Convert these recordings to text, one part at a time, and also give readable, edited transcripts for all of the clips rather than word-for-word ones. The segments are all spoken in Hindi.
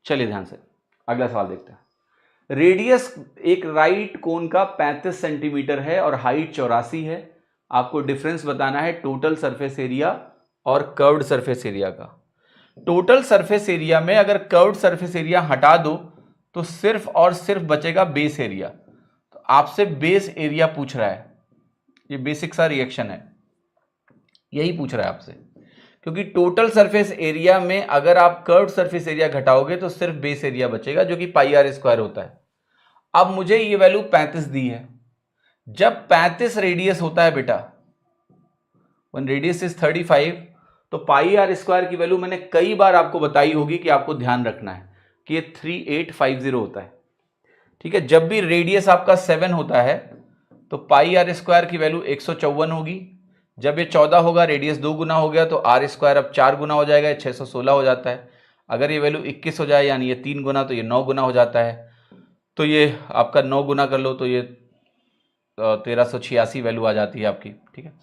चलिए ध्यान से अगला सवाल देखते हैं। रेडियस एक राइट कोन का 35 सेंटीमीटर है और हाइट 84 है। आपको डिफरेंस बताना है टोटल सरफेस एरिया और कर्व्ड सरफेस एरिया का। टोटल सरफेस एरिया में अगर कर्व्ड सरफेस एरिया हटा दो तो सिर्फ और सिर्फ बचेगा बेस एरिया। तो आपसे बेस एरिया पूछ रहा है, ये बेसिक सा रिएक्शन है, यही पूछ रहा है आपसे, क्योंकि टोटल सरफेस एरिया में अगर आप कर्व्ड सरफेस एरिया घटाओगे तो सिर्फ बेस एरिया बचेगा जो कि पाई आर स्क्वायर होता है। अब मुझे ये वैल्यू 35 दी है। जब 35 रेडियस होता है बेटा, वन रेडियस इज 35, तो पाई आर स्क्वायर की वैल्यू मैंने कई बार आपको बताई होगी कि आपको ध्यान रखना है कि ये 3850 होता है। ठीक है, जब भी रेडियस आपका 7 होता है तो पाई आर स्क्वायर की वैल्यू 154 होगी। जब ये 14 होगा, रेडियस 2 गुना हो गया तो आर स्क्वायर अब 4 गुना हो जाएगा, 616 हो जाता है। अगर ये वैल्यू 21 हो जाए यानी ये 3 गुना, तो ये 9 गुना हो जाता है। तो ये आपका 9 गुना कर लो तो ये 1386 वैल्यू आ जाती है आपकी। ठीक है,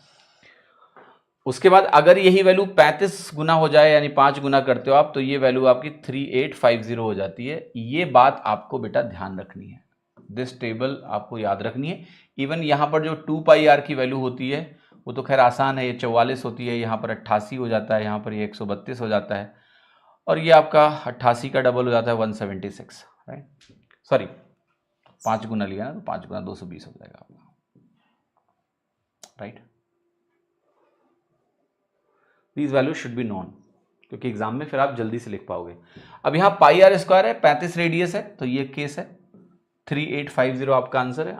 उसके बाद अगर यही वैल्यू 35 गुना हो जाए यानी 5 गुना करते हो आप, तो ये वैल्यू आपकी 3850 हो जाती है। ये बात आपको बेटा ध्यान रखनी है, दिस टेबल आपको याद रखनी है। इवन यहां पर जो 2 पाई आर की वैल्यू होती है वो तो खैर आसान है, ये 44 होती है, यहाँ पर 88 हो जाता है, यहाँ पर ये 132 हो जाता है, और ये आपका 88 का डबल हो जाता है 176, राइट। सॉरी 5 गुना लिया ना, तो 5 गुना 220 हो जाएगा आपका, right. These value should be known, क्योंकि एग्जाम में फिर आप जल्दी से लिख पाओगे। अब यहाँ पाई आर स्क्वायर है, 35 रेडियस है, तो ये केस है 3850 आपका आंसर है।